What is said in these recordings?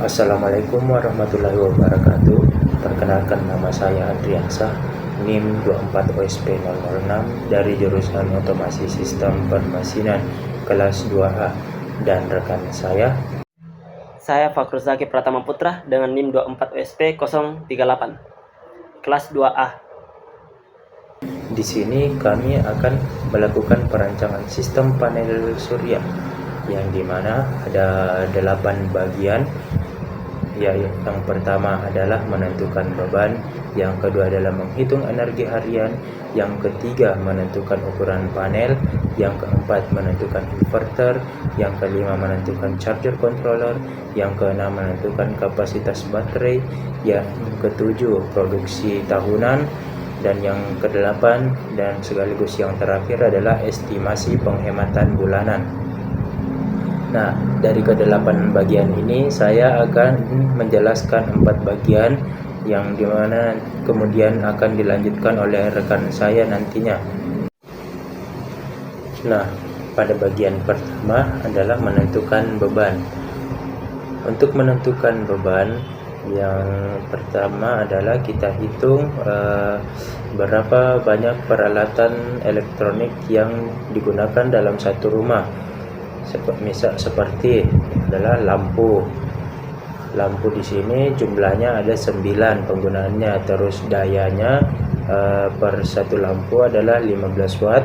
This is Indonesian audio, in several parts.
Assalamualaikum warahmatullahi wabarakatuh. Perkenalkan, nama saya Adriansah, NIM 24OSP006 dari jurusan Otomasi Sistem Permesinan kelas 2A, dan rekan saya Fakrul Zaki Pratama Putra dengan NIM 24OSP038 kelas 2A. Di sini kami akan melakukan perancangan sistem panel surya yang dimana ada 8 bagian. Yang pertama adalah menentukan beban, yang kedua adalah menghitung energi harian, yang ketiga menentukan ukuran panel, yang keempat menentukan inverter, yang kelima menentukan charger controller, yang keenam menentukan kapasitas baterai, yang ketujuh produksi tahunan, dan yang kedelapan dan sekaligus yang terakhir adalah estimasi penghematan bulanan. Nah, dari ke-8 bagian ini saya akan menjelaskan 4 bagian yang dimana kemudian akan dilanjutkan oleh rekan saya nantinya. Nah, pada bagian pertama adalah menentukan beban. Untuk menentukan beban, yang pertama adalah kita hitung berapa banyak peralatan elektronik yang digunakan dalam satu rumah. Misal seperti adalah lampu di sini jumlahnya ada 9 penggunaannya, terus dayanya per satu lampu adalah 15 watt,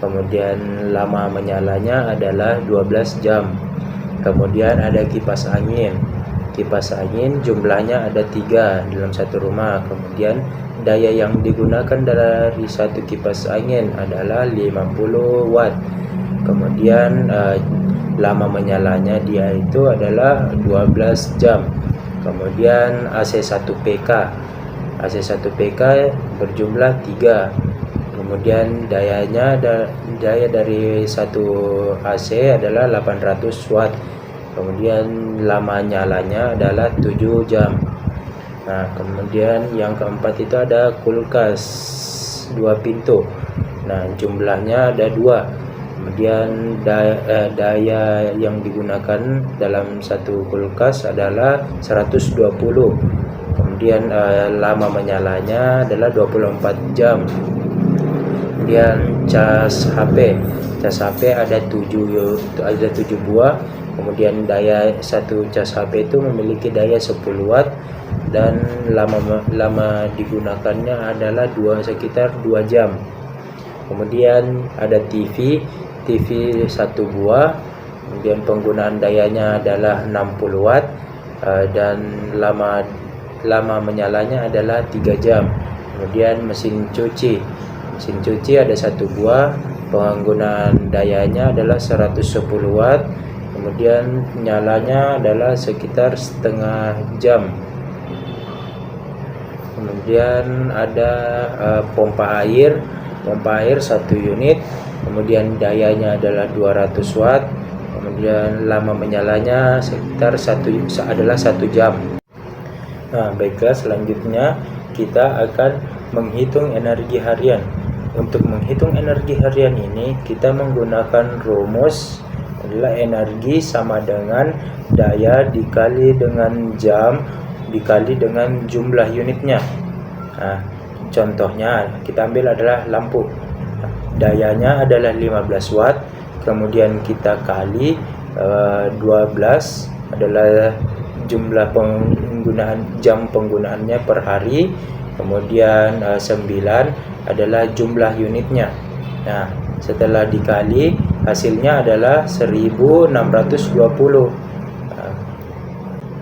kemudian lama menyalanya adalah 12 jam. Kemudian ada kipas angin jumlahnya ada 3 dalam satu rumah, kemudian daya yang digunakan dari satu kipas angin adalah 50 watt. Kemudian lama menyalanya dia itu adalah 12 jam. Kemudian AC 1 PK berjumlah 3. Kemudian daya dari satu AC adalah 800 watt. Kemudian lama nyalanya adalah 7 jam. Nah, kemudian yang keempat itu ada kulkas 2 pintu. Nah, jumlahnya ada 2. Kemudian daya yang digunakan dalam satu kulkas adalah 120. Kemudian lama menyalanya adalah 24 jam. Kemudian cas HP ada 7 buah. Kemudian daya satu cas HP itu memiliki daya 10 watt dan lama digunakannya adalah sekitar 2 jam. Kemudian ada TV 1 buah, kemudian penggunaan dayanya adalah 60 watt dan lama menyalanya adalah 3 jam. Kemudian mesin cuci ada 1 buah, penggunaan dayanya adalah 110 watt, kemudian nyalanya adalah sekitar setengah jam. Kemudian ada pompa air 1 unit, kemudian dayanya adalah 200 watt, kemudian lama menyalanya sekitar 1 jam. Nah, baiklah, selanjutnya kita akan menghitung energi harian. Untuk menghitung energi harian ini kita menggunakan rumus adalah energi sama dengan daya dikali dengan jam dikali dengan jumlah unitnya. Nah, contohnya kita ambil adalah lampu. Dayanya adalah 15 watt, kemudian kita kali 12 adalah jumlah jam penggunaannya per hari, kemudian 9 adalah jumlah unitnya. Nah, setelah dikali hasilnya adalah 1620.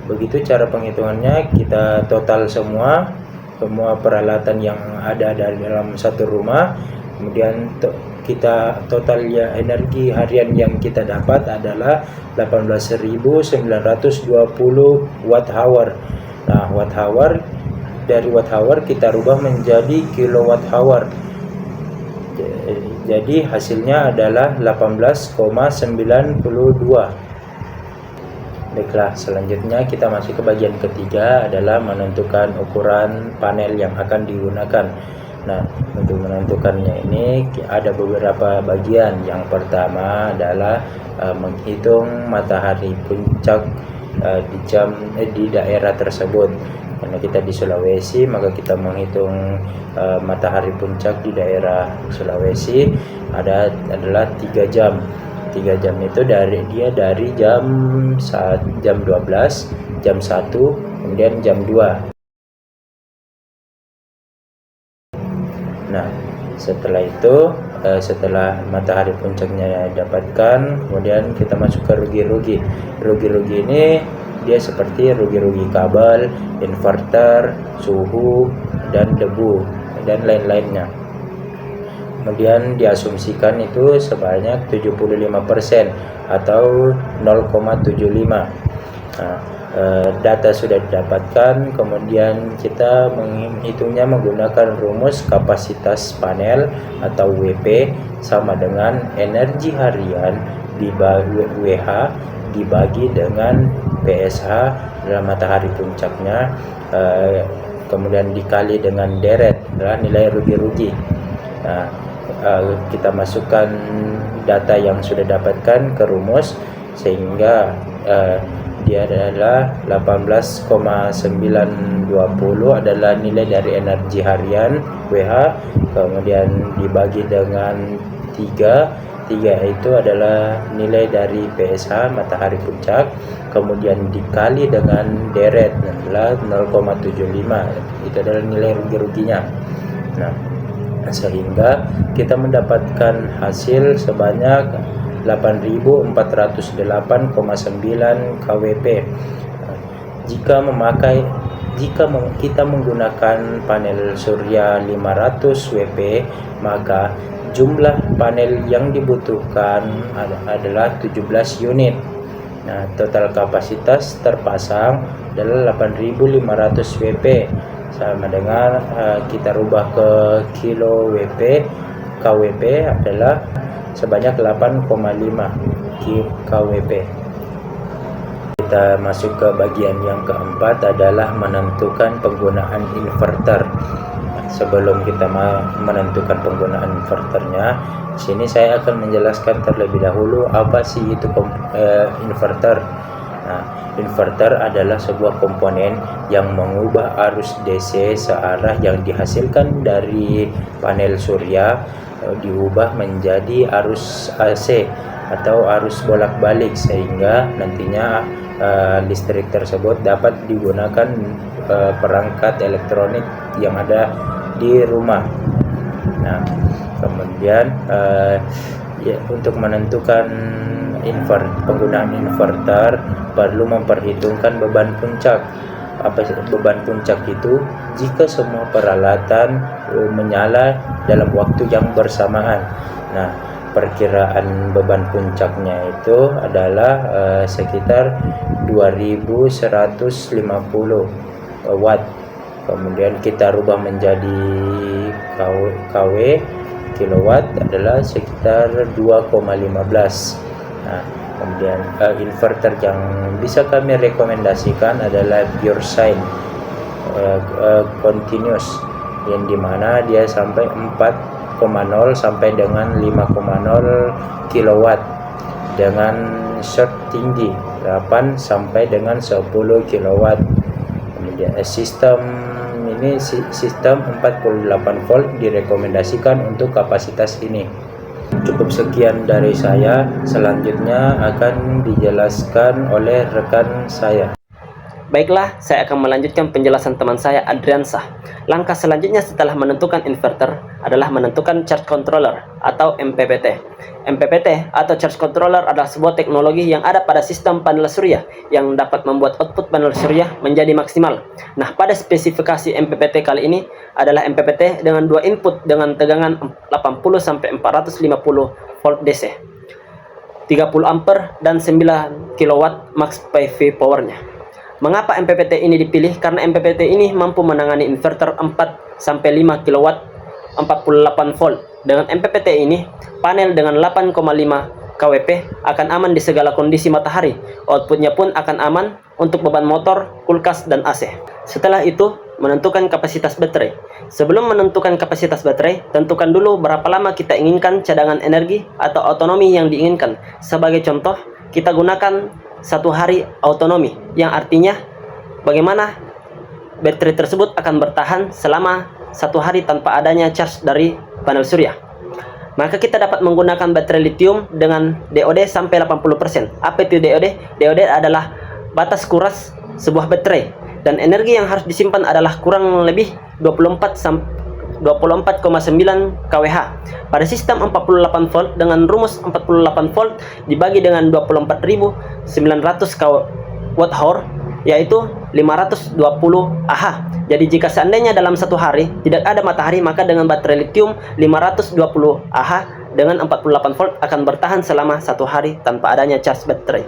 Begitu cara penghitungannya. Kita total semua peralatan yang ada dalam satu rumah, kemudian kita total energi harian yang kita dapat adalah 18.920 watt hour. Nah, watt hour, dari watt hour kita rubah menjadi kilowatt hour, jadi hasilnya adalah 18,92. Baiklah, selanjutnya kita masuk ke bagian ketiga adalah menentukan ukuran panel yang akan digunakan. Nah, untuk menentukannya ini ada beberapa bagian. Yang pertama adalah menghitung matahari puncak di daerah tersebut. Karena kita di Sulawesi, maka kita menghitung matahari puncak di daerah Sulawesi adalah 3 jam. 3 jam itu dari jam 12, jam 1, kemudian jam 2. Nah, setelah itu, setelah matahari puncaknya dapatkan, kemudian kita masuk ke rugi-rugi. Rugi-rugi ini dia seperti rugi-rugi kabel, inverter, suhu, dan debu, dan lain-lainnya. Kemudian diasumsikan itu sebanyak 75% atau 0,75. Nah, data sudah didapatkan, kemudian kita menghitungnya menggunakan rumus kapasitas panel atau WP sama dengan energi harian dibagi WH dibagi dengan PSH dalam matahari puncaknya, kemudian dikali dengan deret adalah nilai rugi-rugi. Nah, kita masukkan data yang sudah dapatkan ke rumus sehingga dia adalah 18,920 adalah nilai dari energi harian WH, kemudian dibagi dengan 3 itu adalah nilai dari PSH matahari puncak, kemudian dikali dengan deret adalah 0,75, itu adalah nilai rugi-ruginya. Nah, sehingga kita mendapatkan hasil sebanyak 8.408,9 kWp. Jika kita menggunakan panel surya 500 WP, maka jumlah panel yang dibutuhkan adalah 17 unit. Nah, total kapasitas terpasang adalah 8.500 WP, sama dengan kita rubah ke kilo WP, KWP adalah sebanyak 8,5 kWp. Kita masuk ke bagian yang keempat adalah menentukan penggunaan inverter. Sebelum kita menentukan penggunaan inverternya, sini saya akan menjelaskan terlebih dahulu apa sih itu inverter. Nah, inverter adalah sebuah komponen yang mengubah arus DC searah yang dihasilkan dari panel surya diubah menjadi arus AC atau arus bolak-balik, sehingga nantinya listrik tersebut dapat digunakan perangkat elektronik yang ada di rumah. Nah, kemudian untuk menentukan penggunaan inverter perlu memperhitungkan beban puncak. Apa beban puncak itu? Jika semua peralatan menyala dalam waktu yang bersamaan. Nah, perkiraan beban puncaknya itu adalah sekitar 2150 watt. Kemudian kita rubah menjadi kW, kilowatt adalah sekitar 2,15. Nah, kemudian inverter yang bisa kami rekomendasikan adalah PureSine continuous, yang dimana dia sampai 4,0 sampai dengan 5,0 kilowatt dengan short tinggi 8 sampai dengan 10 kilowatt. Kemudian sistem 48 volt direkomendasikan untuk kapasitas ini. Cukup sekian dari saya, selanjutnya akan dijelaskan oleh rekan saya. Baiklah, saya akan melanjutkan penjelasan teman saya Adriansah. Langkah selanjutnya setelah menentukan inverter adalah menentukan charge controller atau MPPT. MPPT atau charge controller adalah sebuah teknologi yang ada pada sistem panel surya yang dapat membuat output panel surya menjadi maksimal. Nah, pada spesifikasi MPPT kali ini adalah MPPT dengan 2 input dengan tegangan 80 sampai 450 volt DC, 30 ampere dan 9 kW max PV powernya. Mengapa MPPT ini dipilih? Karena MPPT ini mampu menangani inverter 4-5 kW 48 volt. Dengan MPPT ini, panel dengan 8,5 kWp akan aman di segala kondisi matahari. Outputnya pun akan aman untuk beban motor, kulkas, dan AC. Setelah itu, menentukan kapasitas baterai. Sebelum menentukan kapasitas baterai, tentukan dulu berapa lama kita inginkan cadangan energi atau otonomi yang diinginkan. Sebagai contoh, kita gunakan 1 hari autonomi, yang artinya bagaimana baterai tersebut akan bertahan selama 1 hari tanpa adanya charge dari panel surya. Maka kita dapat menggunakan baterai lithium dengan DOD sampai 80%. Apa itu DOD? DOD adalah batas kuras sebuah baterai, dan energi yang harus disimpan adalah kurang lebih 24,9 kWh pada sistem 48 volt dengan rumus 48 volt dibagi dengan 24.900 kWh, yaitu 520 Ah. Jadi jika seandainya dalam 1 hari tidak ada matahari, maka dengan baterai lithium 520 Ah dengan 48 volt akan bertahan selama 1 hari tanpa adanya charge baterai.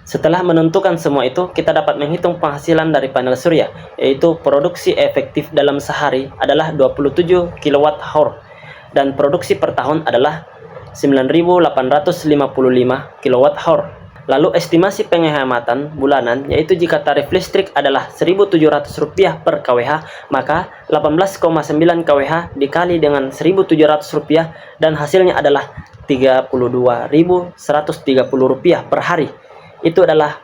Setelah menentukan semua itu, kita dapat menghitung penghasilan dari panel surya, yaitu produksi efektif dalam sehari adalah 27 kWh dan produksi per tahun adalah 9.855 kWh. Lalu estimasi penghematan bulanan, yaitu jika tarif listrik adalah Rp1.700 per kWh, maka 18,9 kWh dikali dengan Rp1.700 dan hasilnya adalah Rp32.130 per hari. Itu adalah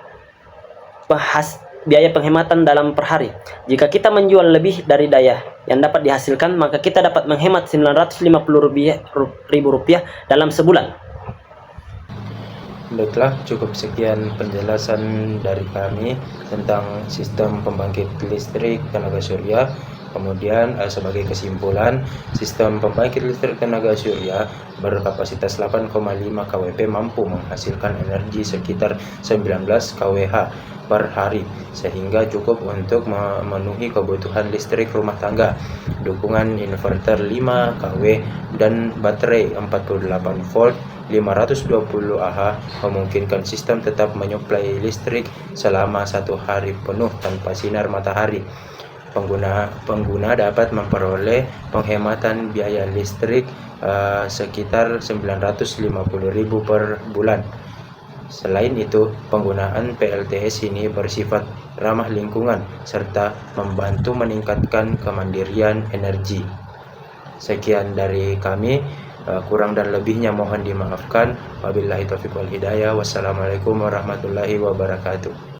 biaya penghematan dalam per hari. Jika kita menjual lebih dari daya yang dapat dihasilkan, maka kita dapat menghemat Rp950.000 dalam sebulan. Baiklah, cukup sekian penjelasan dari kami tentang sistem pembangkit listrik tenaga surya. Kemudian sebagai kesimpulan, sistem pembangkit listrik tenaga surya berkapasitas 8,5 kWp mampu menghasilkan energi sekitar 19 kWh per hari, sehingga cukup untuk memenuhi kebutuhan listrik rumah tangga. Dukungan inverter 5 kW dan baterai 48 volt 520 Ah memungkinkan sistem tetap menyuplai listrik selama 1 hari penuh tanpa sinar matahari. Pengguna dapat memperoleh penghematan biaya listrik sekitar Rp950.000 per bulan. Selain itu, penggunaan PLTS ini bersifat ramah lingkungan serta membantu meningkatkan kemandirian energi. Sekian dari kami, kurang dan lebihnya mohon dimaafkan. Wabillahi taufiq wal hidayah. Wassalamualaikum warahmatullahi wabarakatuh.